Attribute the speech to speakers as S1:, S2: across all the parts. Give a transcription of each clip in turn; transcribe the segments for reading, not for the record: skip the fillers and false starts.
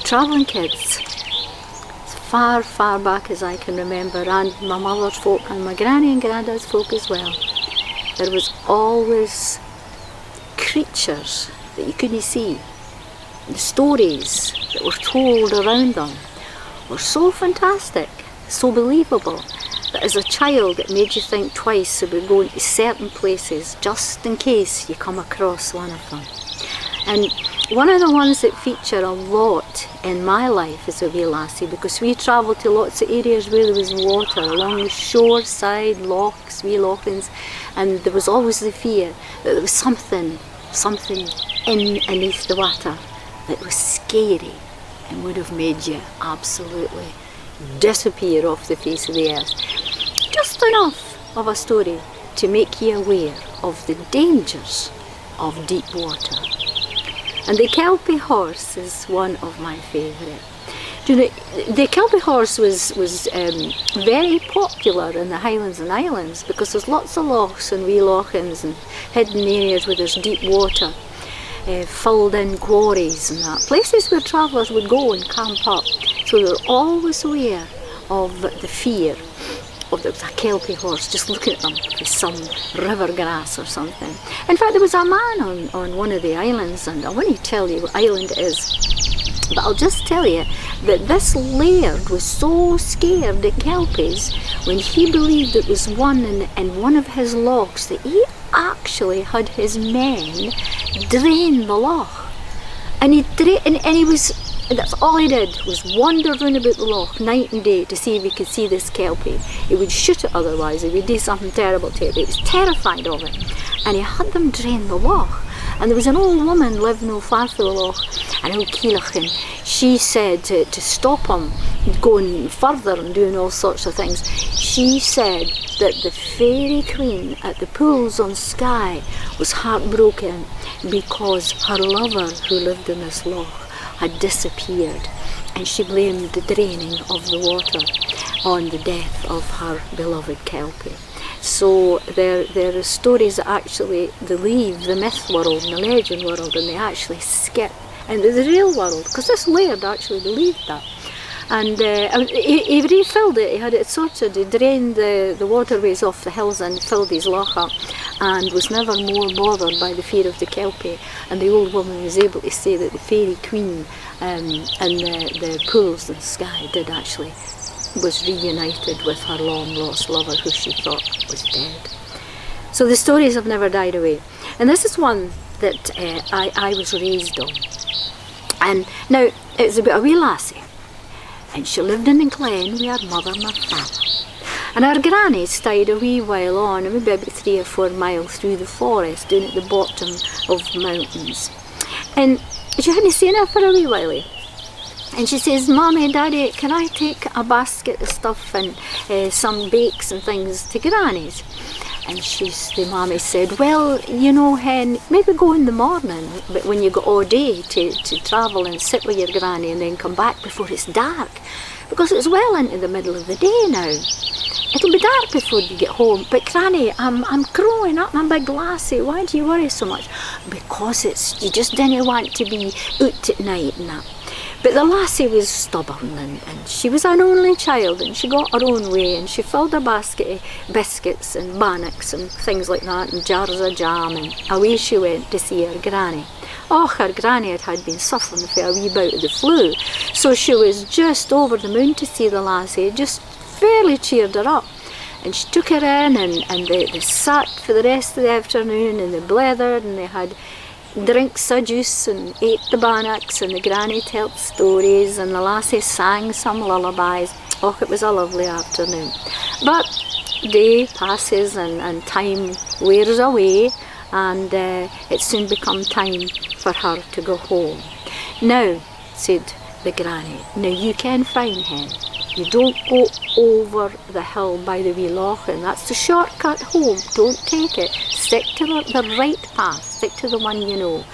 S1: travelling kids, as far, far back as I can remember, and my mother's folk and my granny and granddad's folk as well, there was always creatures that you couldn't see. The stories that were told around them were so fantastic, so believable, that as a child it made you think twice about going to certain places just in case you come across one of them. And one of the ones that feature a lot in my life as a wee lassie, because we travelled to lots of areas where there was water, along the shore side, lochs, wee lochans, and there was always the fear that there was something underneath the water that was scary and would have made you absolutely disappear off the face of the earth. Just enough of a story to make you aware of the dangers of deep water. And the Kelpie horse is one of my favourite. You know, the Kelpie horse was very popular in the Highlands and Islands because there's lots of lochs and wee lochans and hidden areas where there's deep water, filled in quarries and that. Places where travellers would go and camp up. So they're always aware of the fear of the Kelpie horse, just looking at them with some river grass or something. In fact, there was a man on one of the islands, and I want to tell you what island it is, but I'll just tell you that this laird was so scared at Kelpies when he believed it was one in one of his lochs that he actually had his men drain the loch. And he was, that's all he did, was wander round about the loch night and day to see if he could see this Kelpie. He would shoot it otherwise, he would do something terrible to it. He was terrified of it. And he had them drain the loch. And there was an old woman living no far from the loch, an old Keelach, and she said to stop him going further and doing all sorts of things. She said that the fairy queen at the pools on Skye was heartbroken because her lover who lived in this loch had disappeared, and she blamed the draining of the water on the death of her beloved Kelpie. So there are stories that actually they leave the myth world and the legend world, and they actually skip into the real world, because this laird actually believed that. And he refilled it, he had it sorted, he drained the waterways off the hills and filled his loch up, and was never more bothered by the fear of the Kelpie. And the old woman was able to say that the fairy queen and the pools in Skye did actually, was reunited with her long lost lover who she thought was dead. So the stories have never died away. And this is one that I was raised on. And now, it was about a wee lassie, and she lived in Glen with her mother and her father. And her granny stayed a wee while on, maybe about 3 or 4 miles through the forest, down at the bottom of mountains. And she hadn't seen her for a wee while. And she says, "Mommy, Daddy, can I take a basket of stuff and some bakes and things to Granny's?" And the mammy said, "Well, you know, hen, maybe go in the morning, but when you got all day to travel and sit with your granny and then come back before it's dark, because it's well into the middle of the day now. It'll be dark before you get home. But Granny, I'm growing up, I'm a big lassie, why do you worry so much?" "Because you just didn't want to be out at night and that." But the lassie was stubborn, and she was an only child, and she got her own way, and she filled a basket of biscuits and bannocks and things like that, and jars of jam, and away she went to see her granny. Oh, her granny had been suffering for a wee bout of the flu, so she was just over the moon to see the lassie. It just fairly cheered her up. And she took her in, and they sat for the rest of the afternoon, and they blethered, and they had drinks of juice and ate the bannocks, and the granny told stories, and the lassie sang some lullabies. Oh, it was a lovely afternoon. But day passes and time wears away, and it soon become time for her to go home. "Now," said the granny, "now you can find hen. You don't go over the hill by the wee loch, and that's the shortcut home. Don't take it. Stick to the right path. Stick to the one you know.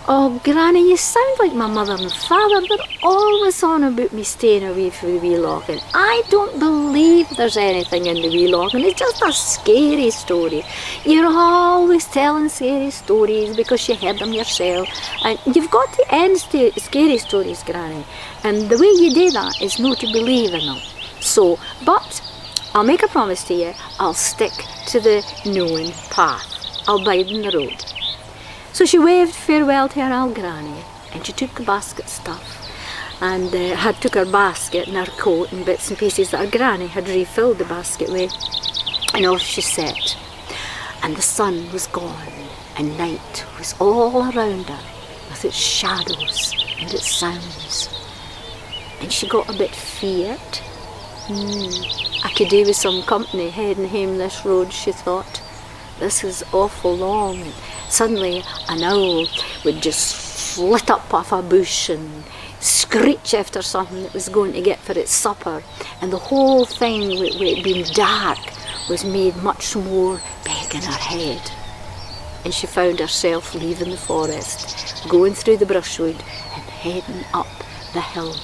S1: Oh, Granny, you sound like my mother and father. They're always on about me staying away from the wee loch, and I don't believe there's anything in the wee loch, and it's just a scary story. You're always telling scary stories because you heard them yourself, and you've got to end scary stories, Granny, and the way you do that is not to believe in them. So, but I'll make a promise to you, I'll stick to the known path. I'll bide in the road. So she waved farewell to her old Granny, and she took the basket stuff, and had took her basket and her coat and bits and pieces that her Granny had refilled the basket with, and off she set. And the sun was gone, and night was all around her, with its shadows and its sounds. And she got a bit feared. I could do with some company heading home this road, she thought. This is awful long. And suddenly an owl would just flit up off a bush and screech after something that was going to get for its supper. And the whole thing, with it being dark, was made much more big in her head. And she found herself leaving the forest, going through the brushwood and heading up the hill.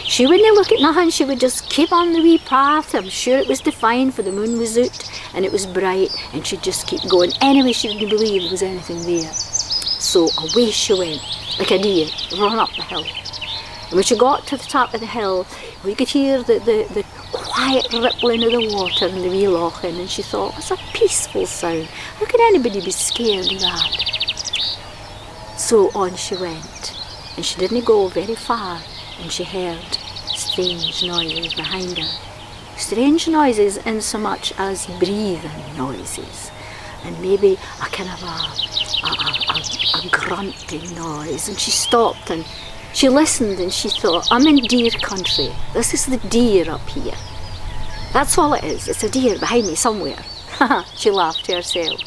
S1: She wouldn't look at nothing, she would just keep on the wee path. I'm sure it was defined, for the moon was out and it was bright, and she'd just keep going. Anyway, she didn't believe there was anything there. So away she went, like a deer, run up the hill. And when she got to the top of the hill, we could hear the quiet rippling of the water in the wee loch, and she thought, it's a peaceful sound. How can anybody be scared of that? So on she went, and she didn't go very far, and she heard strange noises behind her. Strange noises insomuch as breathing noises, and maybe a kind of a grunting noise. And she stopped and she listened, and she thought, I'm in deer country. This is the deer up here. That's all it is. It's a deer behind me somewhere. She laughed to herself,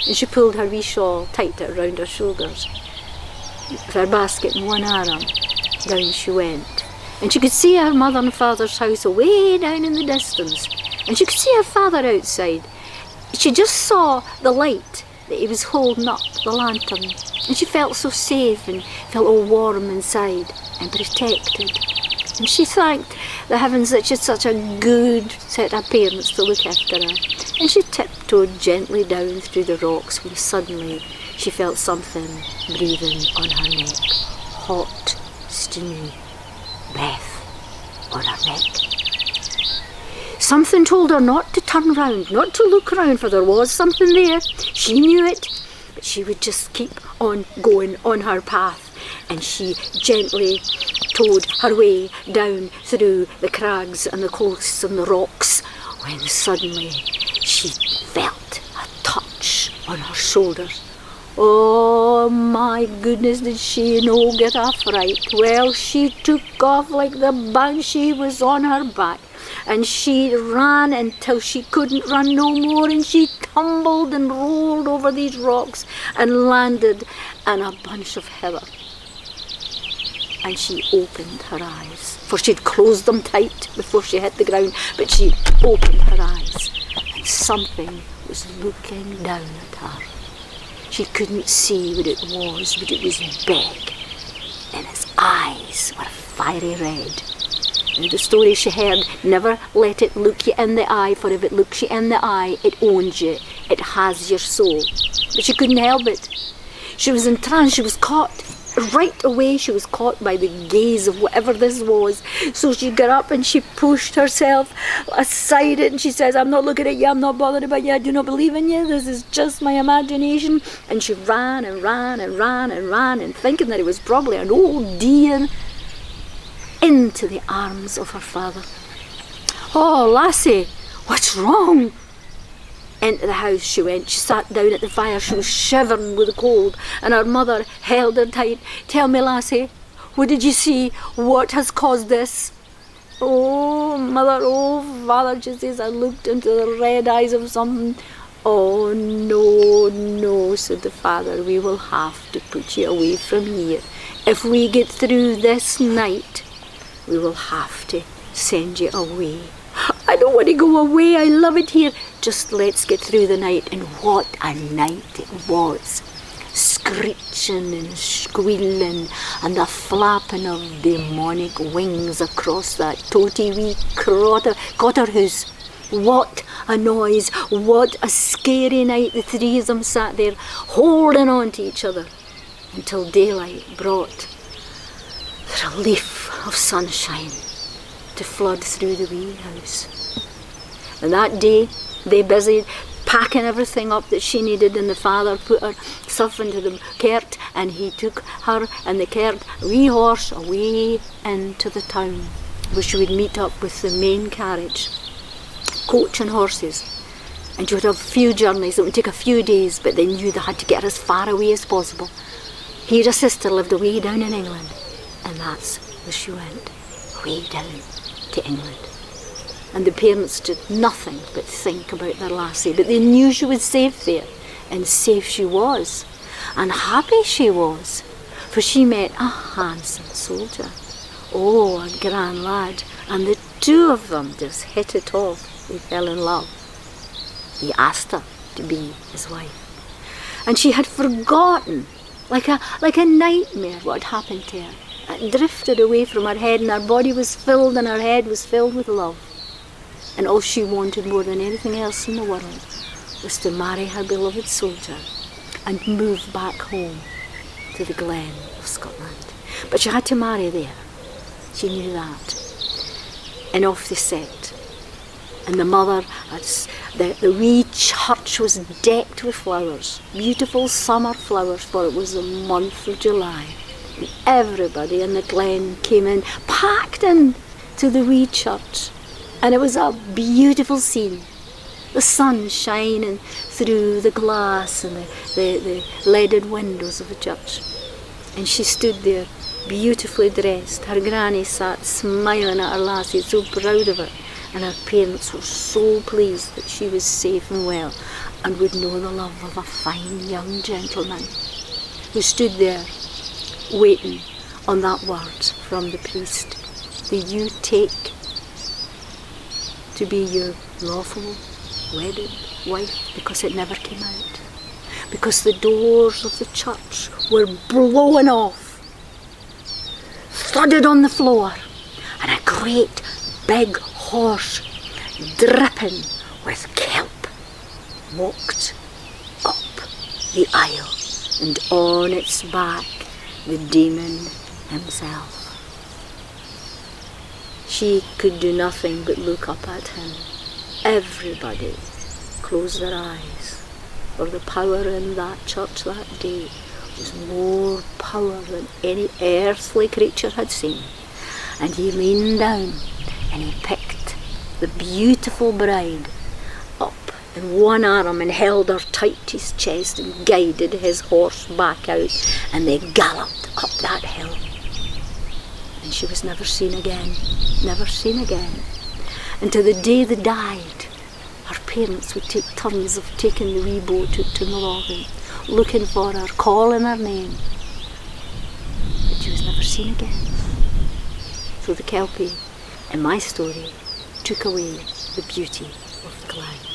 S1: and she pulled her wee shawl tighter around her shoulders. With her basket in one arm, down she went. And she could see her mother and father's house away down in the distance. And she could see her father outside. She just saw the light that he was holding up, the lantern. And she felt so safe and felt all warm inside and protected. And she thanked the heavens that she had such a good set of parents to look after her. And she tiptoed gently down through the rocks when suddenly she felt something breathing on her neck. Hot, steamy breath on her neck. Something told her not to turn round, not to look round, for there was something there. She knew it, but she would just keep on going on her path. And she gently towed her way down through the crags and the coasts and the rocks, when suddenly she felt a touch on her shoulders. Oh my goodness, did she no get a fright? Well, she took off like the banshee was on her back, and she ran until she couldn't run no more, and she tumbled and rolled over these rocks and landed in a bunch of heather. And she opened her eyes, for she'd closed them tight before she hit the ground, but she opened her eyes, and something was looking down at her. She couldn't see what it was, but it was big, and its eyes were fiery red. And the story she heard, never let it look you in the eye, for if it looks you in the eye, it owns you, it has your soul. But she couldn't help it. She was entranced, she was caught. Right away she was caught by the gaze of whatever this was. So she got up and she pushed herself aside it, and she says, I'm not looking at you, I'm not bothered about you, I do not believe in you, this is just my imagination. And she ran and ran and ran and ran, and thinking that it was probably an old deer, into the arms of her father. Oh, lassie, what's wrong? Into the house she went. She sat down at the fire. She was shivering with the cold, and her mother held her tight. Tell me, lassie, what did you see? What has caused this? Oh, mother, oh, father, she says, I looked into the red eyes of something. Oh, no, no, said the father, we will have to put you away from here. If we get through this night, we will have to send you away. I don't want to go away, I love it here. Just let's get through the night. And what a night it was. Screeching and squealing and the flapping of demonic wings across that toty wee cotterhouse. What a noise, what a scary night the three of them sat there holding on to each other until daylight brought the relief of sunshine to flood through the wee house. And that day they busied packing everything up that she needed, and the father put her stuff into the cart and he took her and the cart, a wee horse, away into the town where she would meet up with the main carriage, coach and horses. And she would have a few journeys that would take a few days, but they knew they had to get her as far away as possible. He and her sister lived away down in England, and that's where she went, way down to England. And the parents did nothing but think about their lassie, but they knew she was safe there, and safe she was, and happy she was, for she met a handsome soldier, oh, a grand lad, and the two of them just hit it off. They fell in love. He asked her to be his wife, and she had forgotten, like a nightmare, what had happened to her. It drifted away from her head, and her body was filled, and her head was filled with love. And all she wanted more than anything else in the world was to marry her beloved soldier and move back home to the Glen of Scotland. But she had to marry there. She knew that. And off they set. And the mother, the wee church was decked with flowers, beautiful summer flowers, for it was the month of July. And everybody in the glen came in, packed in to the wee church. And it was a beautiful scene. The sun shining through the glass and the leaded windows of the church. And she stood there, beautifully dressed. Her granny sat smiling at her lassie, so proud of her. And her parents were so pleased that she was safe and well and would know the love of a fine young gentleman who stood there waiting on that word from the priest. Do you take to be your lawful wedded wife? Because it never came out. Because the doors of the church were blown off, thudded on the floor, and a great big horse, dripping with kelp, walked up the aisle, and on its back the demon himself. She could do nothing but look up at him. Everybody closed their eyes, for the power in that church that day was more power than any earthly creature had seen. And he leaned down and he picked the beautiful bride up in one arm and held her tight to his chest and guided his horse back out, and they galloped up that hill. And she was never seen again, never seen again. And to the day they died, her parents would take turns of taking the wee boat out to Milwaukee, looking for her, calling her name. But she was never seen again. So the Kelpie, in my story, took away the beauty of the Glen.